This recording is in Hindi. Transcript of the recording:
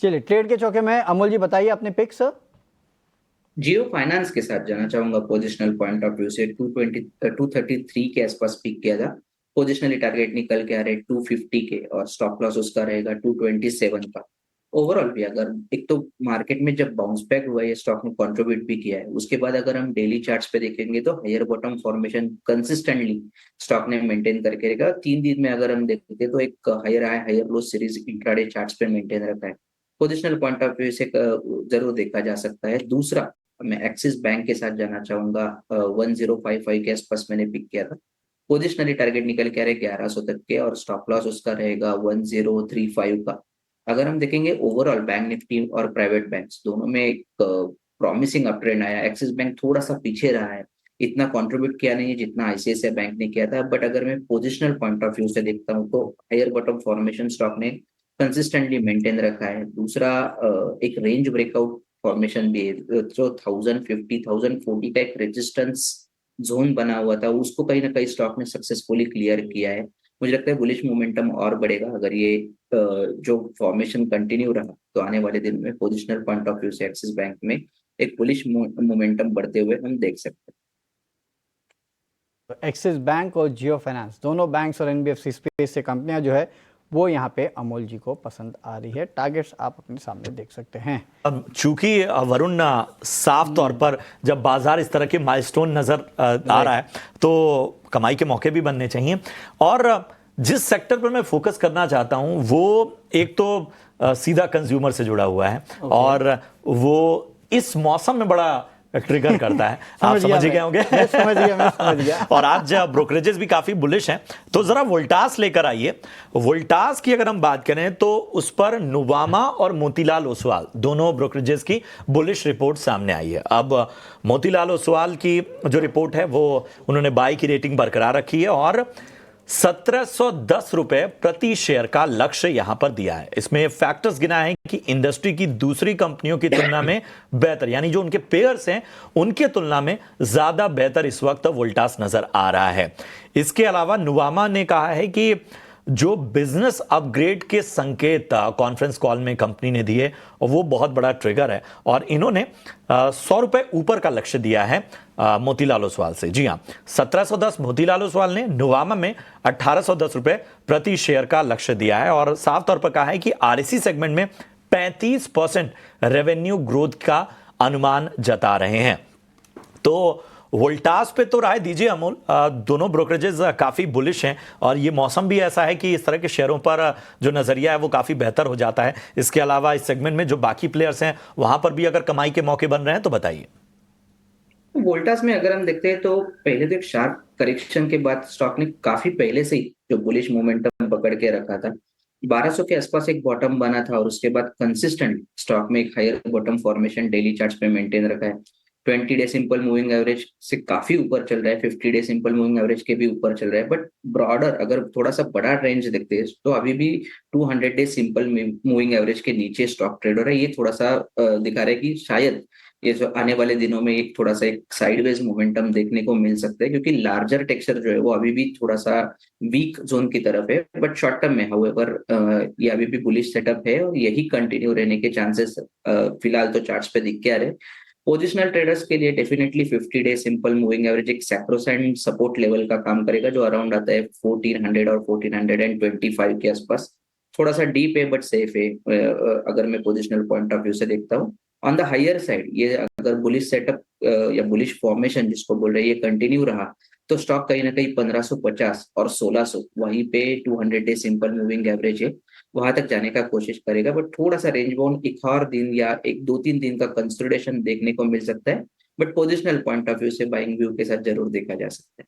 चलिए ट्रेड के चौके में अमोल जी बताइए अपने पिक्स। जियो फाइनेंस के साथ जाना चाहूंगा। पोजिशनल पॉइंट ऑफ व्यू से 233 के आसपास पिक किया था। पोजिशनली टारगेट निकल के आ रहे 250 के, और स्टॉप लॉस उसका रहेगा 227 का। ओवरऑल भी अगर एक तो मार्केट में जब बाउंस बैक हुआ है, स्टॉक ने कंट्रीब्यूट भी किया है, उसके बाद अगर हम डेली चार्ट्स पे देखेंगे तो higher bottom formation consistently stock ने मेंटेन करके रखा। 3 दिन में अगर हम देखेंगे तो एक higher high higher low series intraday charts पे मेंटेन रखा है। पोजिशनल पॉइंट ऑफ व्यू से जरूर देखा जा सकता है। दूसरा, मैं एक्सिस बैंक के साथ जाना चाहूंगा। 1055 के आसपास मैंने पिक किया था। पोजिशनली टारगेट निकल के आ रहे 1100 तक के, और स्टॉप लॉस उसका रहेगा 1035 का। अगर हम देखेंगे ओवरऑल बैंक निफ्टी और प्राइवेट बैंक्स दोनों में एक प्रॉमिसिंग अप ट्रेंड आया। एक्सिस बैंक थोड़ा सा पीछे रहा है, इतना कंट्रीब्यूट किया नहीं है जितना आईसीआईसीआई बैंक ने किया था। बट अगर मैं पोजिशनल पॉइंट ऑफ व्यू से देखता हूँ तो हायर बॉटम फॉर्मेशन स्टॉक ने कंसिस्टेंटली मेंटेन रखा है। दूसरा, एक रेंज ब्रेकआउट फॉर्मेशन भी है, जो 1050 1040 का एक रेजिस्टेंस जोन बना हुआ था, उसको कहीं ना कहीं स्टॉक ने सक्सेसफुली क्लियर किया है। मुझे लगता है बुलिश मोमेंटम और बढ़ेगा अगर ये जो फॉर्मेशन कंटिन्यू रहा, तो आने वाले दिन में पोजिशनल पॉइंट ऑफ व्यू से एक्सिस बैंक में एक बुलिश मोमेंटम बढ़ते हुए हम देख सकते एक्सिस बैंक और जियो फाइनेंस दोनों बैंक्स और एनबीएफसी स्पेस से कंपनियां जो है वो यहाँ पे अमोल जी को पसंद आ रही है। टारगेट्स आप अपने सामने देख सकते हैं। अब चूंकि वरुण साफ तौर पर जब बाजार इस तरह के माइलस्टोन नजर आ रहा है तो कमाई के मौके भी बनने चाहिए। और जिस सेक्टर पर मैं फोकस करना चाहता हूं वो एक तो सीधा कंज्यूमर से जुड़ा हुआ है और वो इस मौसम में बड़ा ट्रिगर करता है। आप समझ गए होंगे। मैं समझ गया। और आज ब्रोकरेजेस भी काफी बुलिश हैं, तो जरा वोल्टास लेकर आइए। वोल्टास की अगर हम बात करें तो उस पर नुवामा और मोतीलाल ओसवाल दोनों ब्रोकरेजेस की बुलिश रिपोर्ट सामने आई है। अब मोतीलाल ओसवाल की जो रिपोर्ट है वो उन्होंने बाय की रेटिंग बरकरार रखी है और 1710 रुपए प्रति शेयर का लक्ष्य यहां पर दिया है। इसमें फैक्टर्स गिना है कि इंडस्ट्री की दूसरी कंपनियों की तुलना में बेहतर, यानी जो उनके पेयर्स हैं उनके तुलना में ज्यादा बेहतर इस वक्त वोल्टास नजर आ रहा है। इसके अलावा नुवामा ने कहा है कि जो बिजनेस अपग्रेड के संकेत कॉन्फ्रेंस कॉल में कंपनी ने दिए वो बहुत बड़ा ट्रिगर है और इन्होंने 100 रुपए ऊपर का लक्ष्य दिया है मोतीलाल ओसवाल से। जी हां, 1710 मोतीलाल ओसवाल ने, नुवामा में 1810 रुपए प्रति शेयर का लक्ष्य दिया है और साफ तौर पर कहा है कि आरएसी सेगमेंट में 35% रेवेन्यू ग्रोथ का अनुमान जता रहे हैं। तो वोल्टास पे तो राय दीजिए अमोल। दोनों ब्रोकरेजेस काफी बुलिश हैं और ये मौसम भी ऐसा है कि इस तरह के शेयरों पर जो नजरिया है वो काफी बेहतर हो जाता है। इसके अलावा इस सेगमेंट में जो बाकी प्लेयर्स हैं वहां पर भी अगर कमाई के मौके बन रहे हैं तो बताइए। हैं। वोल्टास में अगर हम देखते हैं तो पहले तो एक शार्प करेक्शन के बाद स्टॉक ने काफी पहले से ही जो बुलिश मोमेंटम पकड़ के रखा था। 1200 के आसपास एक बॉटम बना था और उसके बाद कंसिस्टेंट स्टॉक में एक higher bottom formation daily charts पे मेंटेन रखा है। 20 डे सिंपल मूविंग एवरेज से काफी ऊपर चल रहा है, 50 डे सिंपल मूविंग एवरेज के भी ऊपर चल रहा है। बट ब्रॉडर अगर थोड़ा सा बड़ा रेंज देखते हैं तो अभी भी 200 डे सिंपल मूविंग एवरेज के नीचे स्टॉक ट्रेड हो रहा है। ये थोड़ा सा दिखा रहा है कि शायद ये जो आने वाले दिनों में एक थोड़ा सा एक साइडवेज मोमेंटम देखने को मिल सकता है, क्योंकि लार्जर टेक्सचर जो है वो अभी भी थोड़ा सा वीक जोन की तरफ है। बट शॉर्ट टर्म में हाउएवर ये अभी भी बुलिश सेटअप है और यही कंटिन्यू रहने के चांसेस फिलहाल तो चार्ट्स पे दिख के आ रहे हैं। पोजिशनल ट्रेडर्स के लिए definitely 50 day simple moving average एक सैक्रोसेंट सपोर्ट लेवल का काम करेगा, जो अराउंड आता है 1400 और 1425 के आसपास। थोड़ा सा डीप है बट सेफ है अगर मैं पोजिशनल पॉइंट ऑफ व्यू से देखता हूँ। ऑन द हायर साइड ये अगर बुलिश सेटअप या बुलिश फॉर्मेशन जिसको बोल रहे हैं ये कंटिन्यू रहा तो स्टॉक कहीं ना कहीं 1550 और 1600 वहीं पे 200 डे सिंपल मूविंग एवरेज है, वहां तक जाने का कोशिश करेगा। बट थोड़ा सा रेंज बाउंड एक और दिन या एक 2-3 दिन का कंसोलिडेशन देखने को मिल सकता है। But positional point of view से बाइंग व्यू के साथ जरूर देखा जा सकता है।